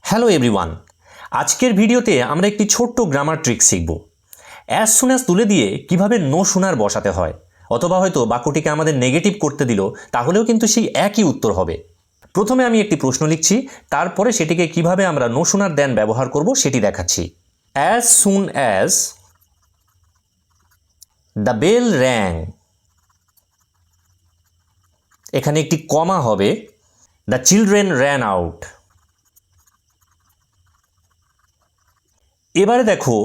Hello everyone, আজকের ভিডিওতে আমরা একটি ছোট্ট গ্রামার ট্রিক শিখব। অ্যাজ সুন অ্যাজ তুলে দিয়ে কিভাবে নো শোনার বসাতে হয়, অথবা হয়তো বাক্যটিকে আমাদের নেগেটিভ করতে দিল, তাহলেও কিন্তু সেই একই উত্তর হবে। প্রথমে আমি একটি প্রশ্ন লিখছি, তারপরে সেটিকে কিভাবে আমরা নো শোনার দেন ব্যবহার করব সেটি দেখাচ্ছি। As soon as the bell rang, এখানে একটি কমা হবে, দ্য চিলড্রেন র্যান আউট। এবারে দেখো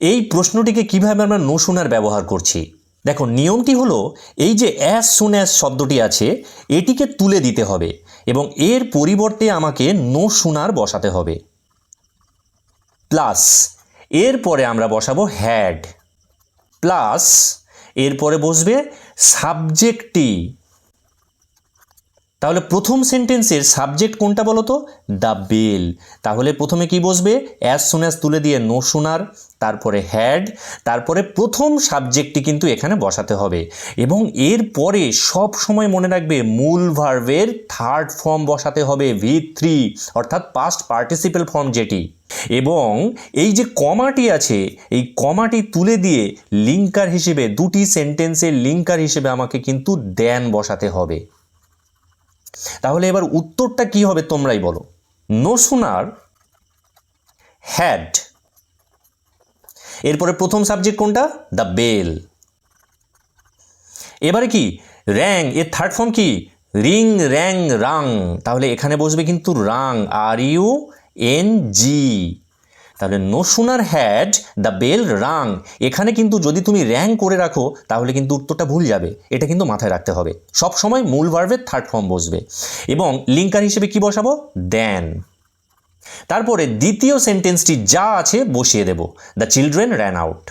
এই প্রশ্নটিকে কিভাবে আমরা নো শোনার ব্যবহার করছি। দেখো নিয়মটি হলো, এই যে অ্যাজ সুন অ্যাজ শব্দটি আছে এটিকে তুলে দিতে হবে এবং এর পরিবর্তে আমাকে নো শোনার বসাতে হবে। প্লাস এরপরে আমরা বসাবো হ্যাড, প্লাস এরপরে বসবে সাবজেক্টটি। তাহলে প্রথম সেন্টেন্সের সাবজেক্ট কোনটা বলো তো? The bell. তাহলে প্রথমে কি বসবে? অ্যাজ সুন অ্যাজ তুলে দিয়ে নো শোনার, তারপরে হ্যাড, তারপরে প্রথম সাবজেক্টটি কিন্তু এখানে বসাতে হবে। এবং এরপরে সব সময় মনে রাখবে মূল ভার্বের থার্ড ফর্ম বসাতে হবে, V3, অর্থাৎ পাস্ট পার্টিসিপেল ফর্ম যেটি। এবং এই যে কমাটি আছে এই কমাটি তুলে দিয়ে লিঙ্কার হিসেবে, দুটি সেন্টেন্সের লিঙ্কার হিসেবে আমাকে কিন্তু দেন বসাতে হবে। তাহলে এবার উত্তরটা কি হবে তোমরাই বলো। নো শোনার হ্যাড, এরপরে প্রথম সাবজেক্ট কোনটা? The bell. এবারে কি র্যাং, এর থার্ড ফর্ম কি? রিং, র্যাং, রাং। তাহলে এখানে বসবে কিন্তু রাং, RUNG। তাহলে নো শোনার হ্যাড দ্য বেল রাং। এখানে কিন্তু যদি তুমি র্যাং করে রাখো তাহলে কিন্তু উত্তরটা ভুল যাবে, এটা কিন্তু মাথায় রাখতে হবে। সব সময় মূল ভার্বের থার্ড ফর্ম বসবে এবং লিঙ্কার হিসেবে কি বসাবো? দেন। তারপরে দ্বিতীয় সেন্টেন্সটি যা আছে বসিয়ে দেব, দ্য চিলড্রেন র্যান আউট।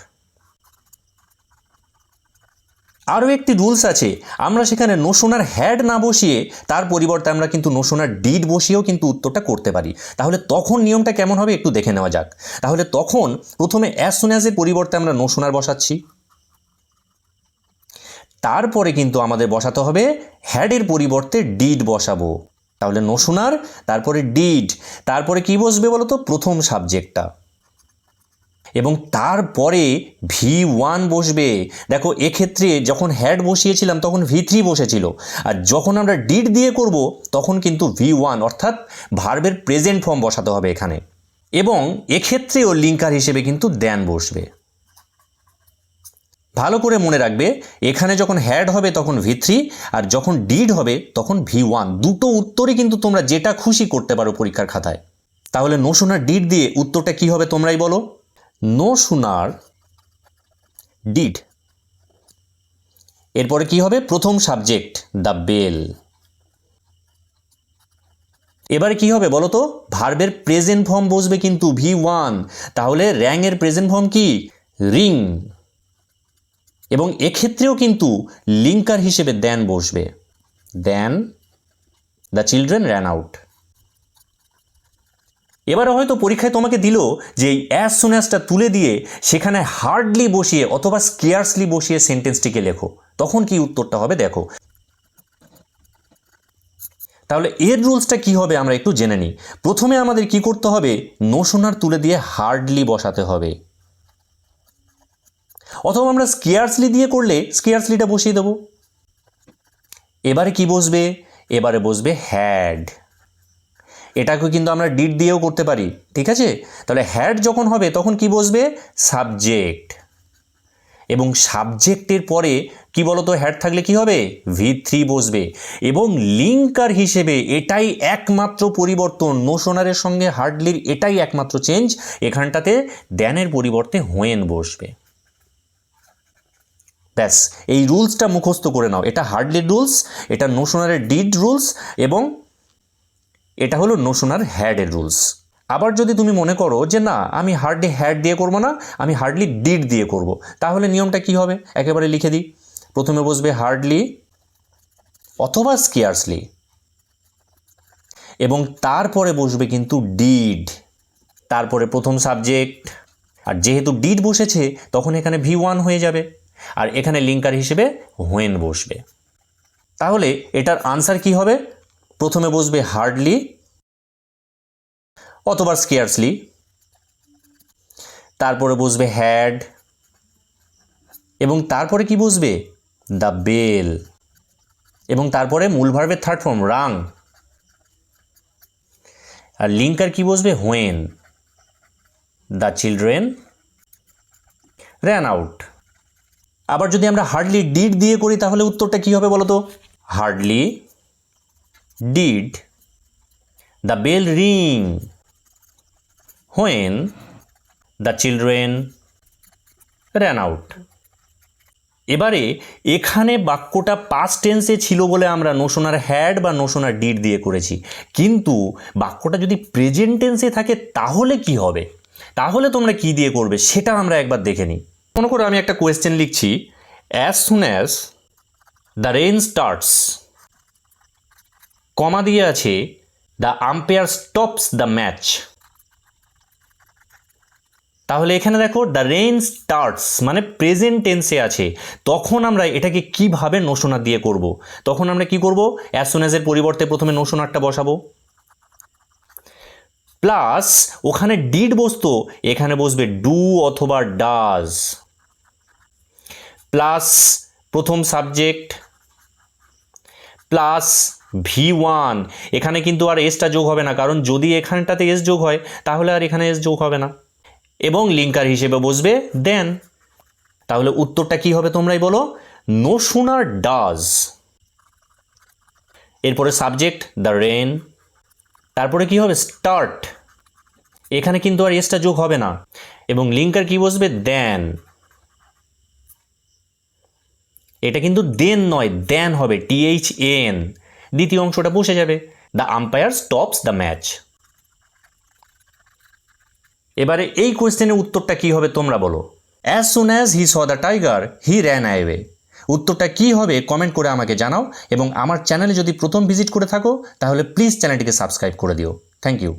আরও একটি রুলস আছে, আমরা সেখানে নো শোনার হ্যাড না বসিয়ে তার পরিবর্তে আমরা কিন্তু নো শোনার ডিড বসিয়েও কিন্তু উত্তরটা করতে পারি। তাহলে তখন নিয়মটা কেমন হবে একটু দেখে নেওয়া যাক। তাহলে তখন প্রথমে অ্যাজ সুন অ্যাজের পরিবর্তে আমরা নো শোনার বসাচ্ছি, তারপরে কিন্তু আমাদের বসাতে হবে হ্যাডের পরিবর্তে ডিড বসাবো। তাহলে নো শোনার, তারপরে ডিড, তারপরে কি বসবে বলো তো? প্রথম সাবজেক্টটা, এবং তারপরে V1 বসবে। দেখো এক্ষেত্রে যখন হ্যাড বসিয়েছিলাম তখন V3 বসেছিল, আর যখন আমরা ডিড দিয়ে করব তখন কিন্তু V1, অর্থাৎ ভার্বের প্রেজেন্ট ফর্ম বসাতে হবে এখানে। এবং এক্ষেত্রেও লিঙ্কার হিসেবে কিন্তু দেন বসবে। ভালো করে মনে রাখবে, এখানে যখন হ্যাড হবে তখন V3, আর যখন ডিড হবে তখন V1। দুটো উত্তরই কিন্তু তোমরা যেটা খুশি করতে পারো পরীক্ষার খাতায়। তাহলে নো শোনার ডিড দিয়ে উত্তরটা কি হবে তোমরাই বলো। নো শোনার ডিড, এরপরে কি হবে? প্রথম সাবজেক্ট দ্য বেল। এবারে কি হবে বলো তো? ভার্বের প্রেজেন্ট ফর্ম বসবে কিন্তু V1। তাহলে র্যাং এর প্রেজেন্ট ফর্ম কি? রিং। এবং এক্ষেত্রেও কিন্তু লিঙ্কার হিসেবে দেন বসবে, দেন দ্য চিলড্রেন র্যান আউট। এবারে হয়তো পরীক্ষায় তোমাকে দিল যে এই অ্যাজ সুন অ্যাজটা তুলে দিয়ে সেখানে হার্ডলি বসিয়ে অথবা স্কেয়ার্সলি বসিয়ে সেন্টেন্সটিকে লেখো, তখন কি উত্তরটা হবে দেখো। তাহলে এর রুলসটা কি হবে আমরা একটু জেনে নিই। প্রথমে আমাদের কি করতে হবে? নো শোনার তুলে দিয়ে হার্ডলি বসাতে হবে, অথবা আমরা স্কেয়ার্সলি দিয়ে করলে স্কেয়ার্সলিটা বসিয়ে দেব। এবারে কি বসবে? এবারে বসবে হ্যাড। এটাকে কিন্তু আমরা ডিড দিয়েও করতে পারি, ঠিক আছে? তাহলে হ্যাড যখন হবে তখন কি বসবে? সাবজেক্ট। এবং সাবজেক্টের পরে কি বলতো? হ্যাড থাকলে কি হবে? V3 বসবে। এবং লিঙ্কার হিসেবে এটাই একমাত্র পরিবর্তন, নো শোনারের সঙ্গে হার্ডলির এটাই একমাত্র চেঞ্জ, এখানটাতে দেনের পরিবর্তে হোয়েন বসবে। ব্যাস, এই রুলসটা মুখস্থ করে নাও। এটা হার্ডলির রুলস, এটা নো শোনারের ডিড রুলস, এবং এটা হলো নো শোনার হ্যাডের রুলস। আবার যদি তুমি মনে করো যে না আমি হার্ডলি হ্যাড দিয়ে করবো না, আমি হার্ডলি ডিড দিয়ে করব, তাহলে নিয়মটা কি হবে একেবারে লিখে দিই। প্রথমে বসবে হার্ডলি অথবা স্কেয়ার্সলি, এবং তারপরে বসবে কিন্তু ডিড, তারপরে প্রথম সাবজেক্ট। আর যেহেতু ডিড বসেছে তখন এখানে V1 হয়ে যাবে, আর এখানে লিঙ্কার হিসেবে হোয়েন বসবে। তাহলে এটার আনসার কি হবে? প্রথমে বসবে হার্ডলি অথবা স্কেয়ারসলি। তারপরে বসবে হ্যাড, এবং তারপরে কি বসবে? দ্য বেল, এবং তারপরে মূল ভার্বের থার্ড ফর্ম রাং, আর লিঙ্কার কি বসবে? When. The children ran out. আবার যদি আমরা হার্ডলি ডিড দিয়ে করি তাহলে উত্তরটা কি হবে বলো তো? Hardly did the bell ring when the children ran out. এবারে এখানে বাক্যটা পাস্ট টেন্সে ছিল বলে আমরা নোশনার হ্যাড বা নোশনার ডিড দিয়ে করেছি, কিন্তু বাক্যটা যদি প্রেজেন্ট টেন্সে থাকে তাহলে কি হবে? তাহলে তোমরা কি দিয়ে করবে সেটা আমরা একবার দেখে নিই। মনে করো আমি একটা কোয়েশ্চেন লিখছি, as soon as the rain starts, comma দিয়ে আছে the umpire stops the match. তাহলে এখানে দেখো দ্য রেইন স্টার্টস মানে প্রেজেন্ট টেন্সে আছে, তখন আমরা এটাকে কিভাবে নোশনার দিয়ে করব? তখন আমরা কি করব? অ্যাজ সুন অ্যাজের পরিবর্তে প্রথমে নোশনারটা বসাবো, প্লাস ওখানে ডিড বসতো, এখানে বসবে ডু অথবা ডাজ, প্লাস প্রথম সাবজেক্ট, প্লাস V1। এখানে কিন্তু আর এসটা যোগ হবে না, কারণ যদি এখানটাতে এস যোগ হয় তাহলে আর এখানে এস যোগ হবে না, এবং লিঙ্কার হিসেবে বসবে দেন। তাহলে উত্তরটা কি হবে তোমরাই বলো? নো সুনার ডাজ, এরপরে সাবজেক্ট দ্য রেন, তারপরে কি হবে? স্টার্ট, এখানে কিন্তু আর এসটা যোগ হবে না, এবং লিঙ্কার কি বসবে? দেন। এটা কিন্তু দেন নয়, দেন হবে, THN। দ্বিতীয় অংশটা বসে যাবে, the umpire stops the match. এবারে এই কোয়েশ্চেনের উত্তরটা কি হবে তোমরা বলো? As soon as he saw the tiger he ran away. উত্তরটা কি হবে কমেন্ট করে আমাকে জানাও, এবং আমার চ্যানেলে যদি প্রথম ভিজিট করে থাকো তাহলে প্লিজ চ্যানেলটিকে সাবস্ক্রাইব করে দিও। Thank you.